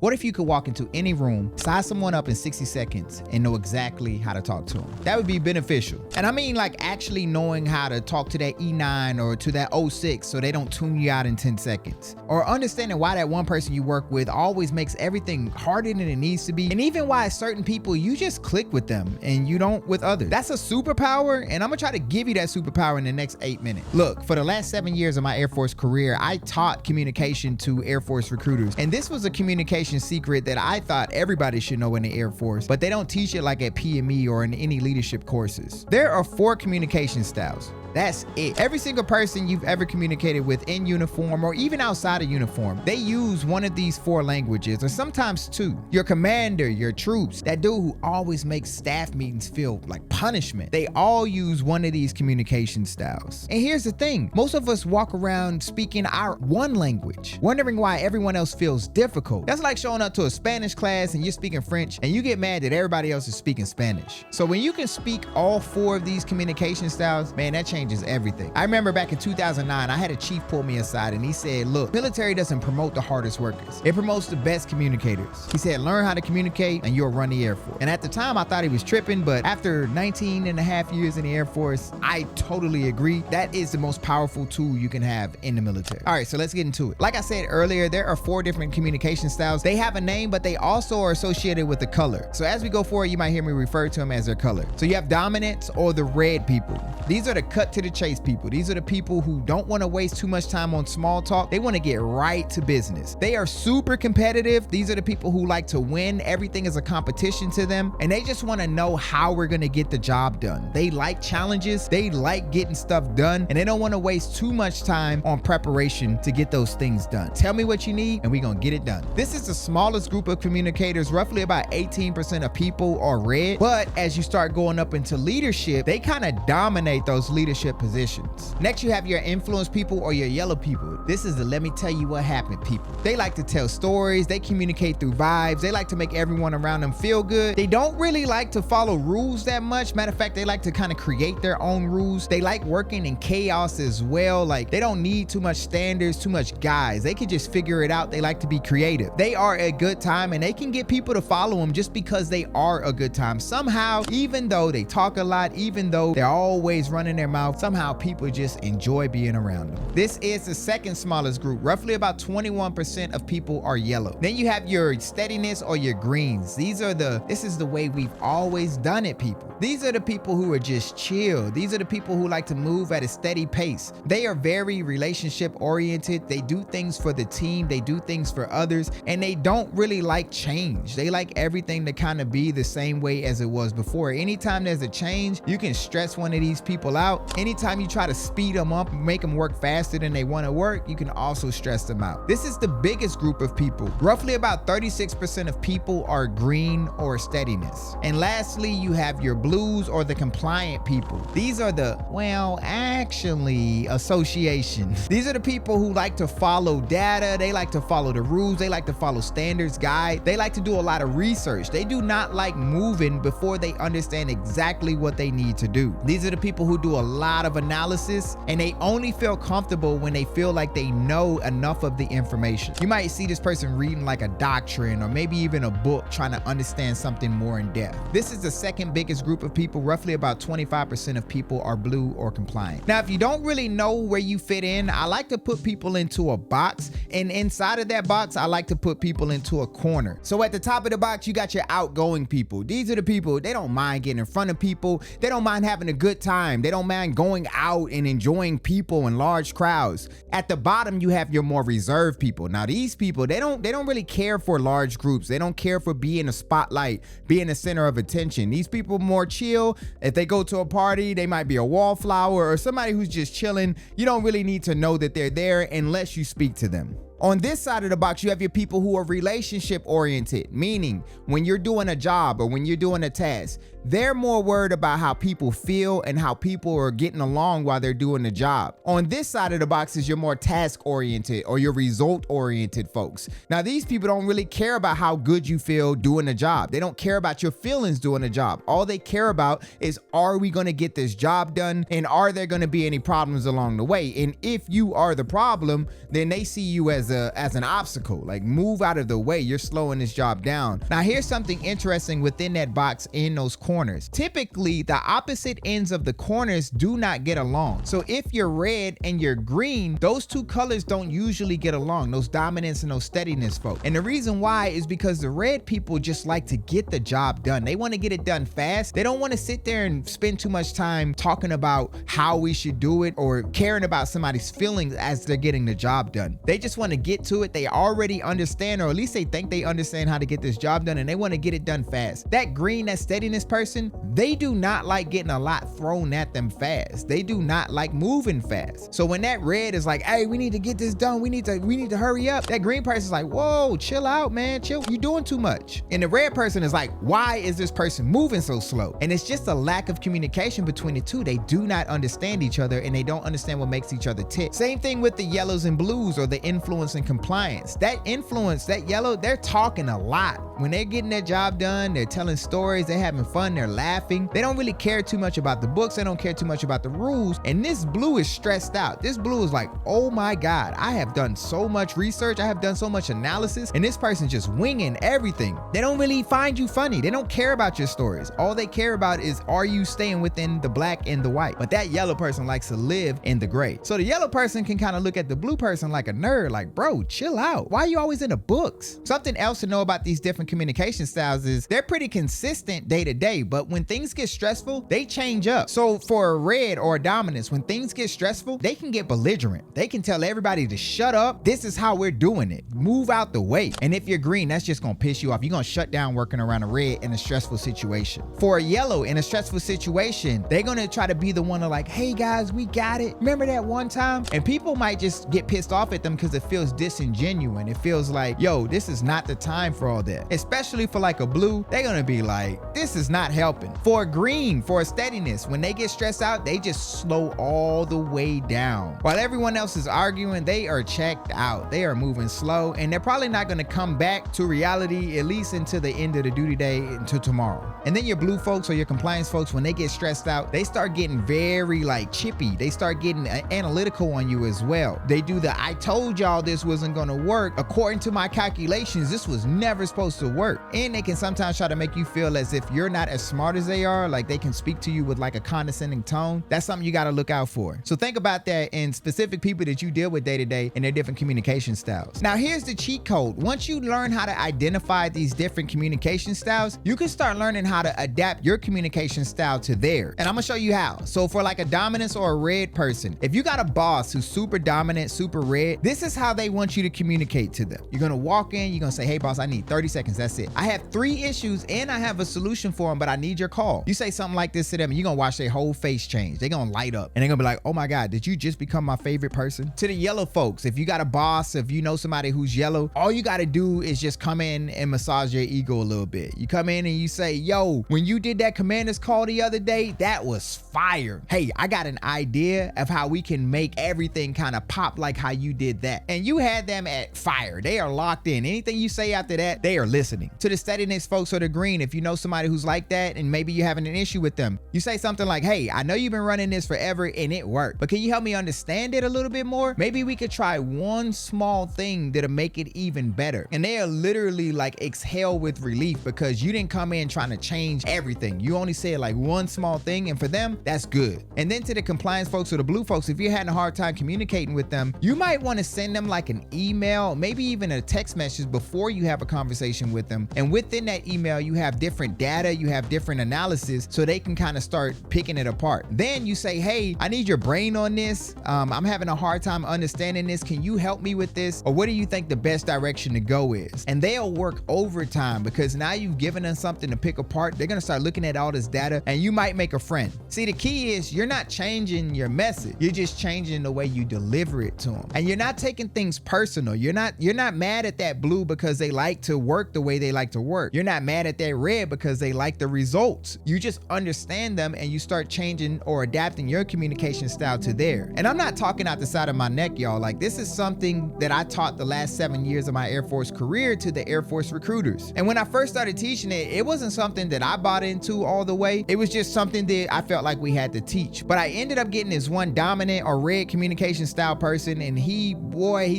What if you could walk into any room, size someone up in 60 seconds, and know exactly how to talk to them? That would be beneficial. And I mean like actually knowing how to talk to that E9 or to that 06 so they don't tune you out in 10 seconds. Or understanding why that one person you work with always makes everything harder than it needs to be. And even why certain people, you just click with them and you don't with others. That's a superpower, and I'm gonna try to give you that superpower in the next 8 minutes. Look, for the last 7 years of my Air Force career, I taught communication to Air Force recruiters. And this was a communication secret that I thought everybody should know in the Air Force, but they don't teach it like at PME or in any leadership courses. There are 4 communication styles. That's it. Every single person you've ever communicated with in uniform or even outside of uniform, they use one of these 4 languages, or sometimes 2. Your commander, your troops, that dude who always makes staff meetings feel like punishment, they all use one of these communication styles. And here's the thing, most of us walk around speaking our one language, wondering why everyone else feels difficult. That's like showing up to a Spanish class and you're speaking French and you get mad that everybody else is speaking Spanish. So when you can speak all 4 of these communication styles, man, that changes everything. I remember back in 2009, I had a chief pull me aside and he said, look, military doesn't promote the hardest workers. It promotes the best communicators. He said, learn how to communicate and you'll run the Air Force. And at the time I thought he was tripping, but after 19 and a half years in the Air Force, I totally agree. That is the most powerful tool you can have in the military. All right, so let's get into it. Like I said earlier, there are 4 different communication styles. They have a name, but they also are associated with the color. So as we go forward, you might hear me refer to them as their color. So you have dominance or the red people. These are the cut to the chase people. These are the people who don't want to waste too much time on small talk. They want to get right to business. They are super competitive. These are the people who like to win. Everything is a competition to them, and they just want to know how we're going to get the job done. They like challenges. They like getting stuff done, and they don't want to waste too much time on preparation to get those things done. Tell me what you need, and we're going to get it done. This is the smallest group of communicators. Roughly about 18% of people are red, but as you start going up into leadership, they kind of dominate those leadership positions. Next, you have your influence people or your yellow people. This is the let me tell you what happened people. They like to tell stories. They communicate through vibes. They like to make everyone around them feel good. They don't really like to follow rules that much. Matter of fact, they like to kind of create their own rules. They like working in chaos as well. Like they don't need too much standards, too much guys. They can just figure it out. They like to be creative. They are a good time, and they can get people to follow them just because they are a good time. Somehow, even though they talk a lot, even though they're always running their mouth, somehow people just enjoy being around them. This is the second smallest group. Roughly about 21% of people are yellow. Then you have your steadiness or your greens. This is the way we've always done it, people. These are the people who are just chill. These are the people who like to move at a steady pace. They are very relationship oriented. They do things for the team. They do things for others, and they don't really like change. They like everything to kind of be the same way as it was before. Anytime there's a change, you can stress one of these people out. Anytime you try to speed them up, make them work faster than they want to work, you can also stress them out. This is the biggest group of people. Roughly about 36% of people are green or steadiness. And lastly, you have your blues or the compliant people. These are the, well, actually, associations. These are the people who like to follow data. They like to follow the rules. They like to follow standards, guide. They like to do a lot of research. They do not like moving before they understand exactly what they need to do. These are the people who do a lot of analysis, and they only feel comfortable when they feel like they know enough of the information. You might see this person reading like a doctrine or maybe even a book trying to understand something more in depth. This is the second biggest group of people. Roughly about 25% of people are blue or compliant. Now, if you don't really know where you fit in, I like to put people into a box, and inside of that box, I like to put people into a corner. So at the top of the box, you got your outgoing people. These are the people, they don't mind getting in front of people. They don't mind having a good time. They don't mind going out and enjoying people in large crowds. At the bottom, you have your more reserved people. Now, these people, they don't really care for large groups. They don't care for being a spotlight, being the center of attention. These people more chill. If they go to a party, they might be a wallflower or somebody who's just chilling. You don't really need to know that they're there unless you speak to them. On this side of the box, you have your people who are relationship oriented, meaning when you're doing a job or when you're doing a task, they're more worried about how people feel and how people are getting along while they're doing the job. On this side of the box is your more task oriented or your result oriented folks. Now, these people don't really care about how good you feel doing the job. They don't care about your feelings doing the job. All they care about is, are we going to get this job done? And are there going to be any problems along the way? And if you are the problem, then they see you as as an obstacle. Like, move out of the way. You're slowing this job down. Now, here's something interesting within that box in those corners. Typically, the opposite ends of the corners do not get along. So if you're red and you're green, those two colors don't usually get along, those dominance and those steadiness folk. And the reason why is because the red people just like to get the job done. They want to get it done fast. They don't want to sit there and spend too much time talking about how we should do it or caring about somebody's feelings as they're getting the job done. They just want to get to it. They already understand, or at least they think they understand how to get this job done, and they want to get it done fast. That green, that steadiness person, they do not like getting a lot thrown at them fast. They do not like moving fast. So when that red is like, hey, we need to get this done, we need to hurry up, that green person's like, whoa, chill out, man, chill, you're doing too much. And the red person is like, why is this person moving so slow? And it's just a lack of communication between the two. They do not understand each other, and they don't understand what makes each other tick. Same thing with the yellows and blues, or the influence and compliance. That influence, that yellow, they're talking a lot. When they're getting their job done, they're telling stories, they're having fun, they're laughing. They don't really care too much about the books, they don't care too much about the rules. And this blue is stressed out. This blue is like, oh my God, I have done so much research, I have done so much analysis, and this person just winging everything. They don't really find you funny. They don't care about your stories. All they care about is, are you staying within the black and the white? But that yellow person likes to live in the gray. So the yellow person can kind of look at the blue person like a nerd, like, bro, chill out. Why are you always in the books? Something else to know about these different communication styles is they're pretty consistent day to day, but when things get stressful, they change up. So for a red or a dominance, when things get stressful, they can get belligerent. They can tell everybody to shut up. This is how we're doing it. Move out the way. And if you're green, that's just gonna piss you off. You're gonna shut down working around a red in a stressful situation. For a yellow in a stressful situation, they're gonna try to be the one to like, hey guys, we got it. Remember that one time? And people might just get pissed off at them because it feels disingenuous. It feels like, yo, this is not the time for all that. Especially for like a blue, they're gonna be like, this is not helping. For a green, for a steadiness, when they get stressed out, they just slow all the way down. While everyone else is arguing, they are checked out. They are moving slow, and they're probably not gonna come back to reality, at least until the end of the duty day, until tomorrow. And then your blue folks or your compliance folks, when they get stressed out, they start getting very like chippy. They start getting analytical on you as well. They do the, I told y'all this wasn't gonna work. According to my calculations, this was never supposed to work. And they can sometimes try to make you feel as if you're not as smart as they are. Like they can speak to you with like a condescending tone. That's something you gotta look out for. So think about that in specific people that you deal with day to day and their different communication styles. Now here's the cheat code. Once you learn how to identify these different communication styles, you can start learning how to adapt your communication style to theirs. And I'm gonna show you how. So for like a dominance or a red person, if you got a boss who's super dominant, super red, this is how they want you to communicate to them. You're gonna walk in, you're gonna say, hey boss, I need 30 seconds, that's it. I have 3 issues and I have a solution for them, but I need your call. You say something like this to them and you're gonna watch their whole face change. They're gonna light up and they're gonna be like, oh my God, did you just become my favorite person? To the yellow folks, if you got a boss, if you know somebody who's yellow, all you gotta do is just come in and massage your ego a little bit. You come in and you say, yo, when you did that commander's call the other day, that was fire. Hey, I got an idea of how we can make everything kind of pop like how you did that. And you had them at fire. They are locked in. Anything you say after that, they are listening. To the steadiness folks or the green, if you know somebody who's like that and maybe you're having an issue with them, you say something like, hey, I know you've been running this forever and it worked, but can you help me understand it a little bit more? Maybe we could try one small thing that'll make it even better. And they are literally like exhale with relief because you didn't come in trying to change everything. You only said like one small thing, and for them, that's good. And then to the compliance folks or the blue folks, if you're having a hard time communicating with them, you might want to send them like an email, maybe even a text message before you have a conversation with them. And within that email, you have different data, you have different analysis, so they can kind of start picking it apart. Then you say, hey, I need your brain on this. I'm having a hard time understanding this. Can you help me with this? Or what do you think the best direction to go is? And they'll work overtime because now you've given them something to pick apart. They're going to start looking at all this data and you might make a friend. See, the key is you're not changing your message. You're just changing the way you deliver it to them. And you're not taking things personal. You're not mad at that blue because they like to work the way they like to work. You're not mad at that red because they like the results. You just understand them and you start changing or adapting your communication style to theirs. And I'm not talking out the side of my neck, y'all. Like, this is something that I taught the last 7 years of my Air Force career to the Air Force recruiters. And when I first started teaching it, it wasn't something that I bought into all the way. It was just something that I felt like we had to teach. But I ended up getting this one dominant or red communication style person, and he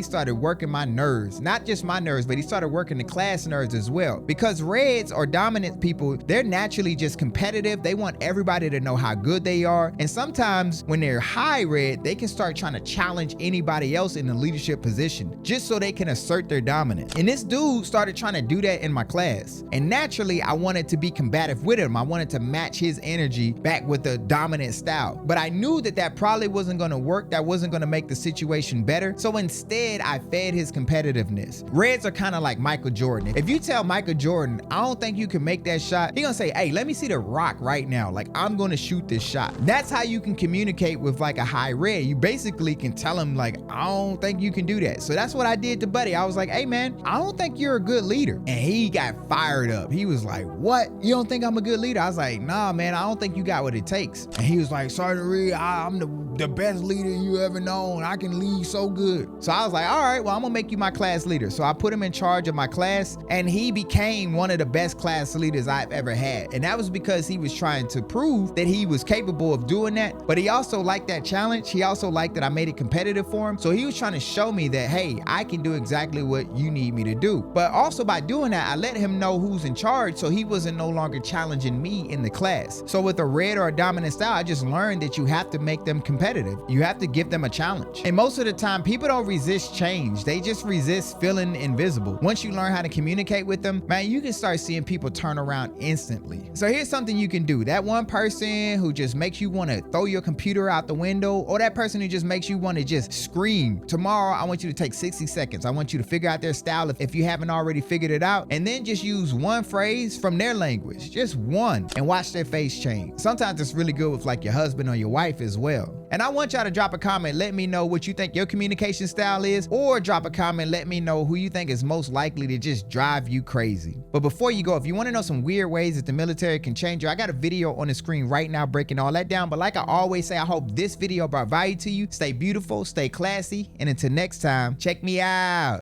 started working my nerves. Not just my nerves, but he started working the class nerves as well. Because reds or dominant people, they're naturally just competitive. They want everybody to know how good they are. And sometimes when they're high red, they can start trying to challenge anybody else in the leadership position just so they can assert their dominance. And this dude started trying to do that in my class. And naturally, I wanted to be combative with him. I wanted to match his energy back with the dominant style. But I knew that that probably wasn't going to work. That wasn't going to make the situation better. So instead, I fed his competitiveness. Reds are kind of like Michael Jordan. If you tell Michael Jordan, I don't think you can make that shot, he's gonna say, hey, let me see the rock right now. Like, I'm gonna shoot this shot. That's how you can communicate with like a high red. You basically can tell him like, I don't think you can do that. So that's what I did to Buddy. I was like, hey man, I don't think you're a good leader. And he got fired up. He was like, what? You don't think I'm a good leader? I was like, nah, man, I don't think you got what it takes. And he was like, Sergeant Reed, I'm the best leader you ever known. I can lead so good. So I was like, all right, well, I'm gonna make you my class leader. So I put him in charge of my class, and he became one of the best class leaders I've ever had. And that was because he was trying to prove that he was capable of doing that. But he also liked that challenge. He also liked that I made it competitive for him. So he was trying to show me that, hey, I can do exactly what you need me to do. But also by doing that, I let him know who's in charge, so he wasn't no longer challenging me in the class. So with a red or a dominant style, I just learned that you have to make them competitive. You have to give them a challenge. And most of the time, people don't resist change. They just resist feeling invisible. Once you learn how to communicate with them, man, you can start seeing people turn around instantly. So here's something you can do. That one person who just makes you want to throw your computer out the window, or that person who just makes you want to just scream. Tomorrow, I want you to take 60 seconds. I want you to figure out their style if you haven't already figured it out, and then just use one phrase from their language, just one, and watch their face change. Sometimes it's really good with like your husband or your wife as well. And I want y'all to drop a comment, let me know what you think your communication style is, or drop a comment, let me know who you think is most likely to just drive you crazy. But before you go, if you want to know some weird ways that the military can change you, I got a video on the screen right now breaking all that down. But like I always say, I hope this video brought value to you. Stay beautiful, stay classy, and until next time, check me out.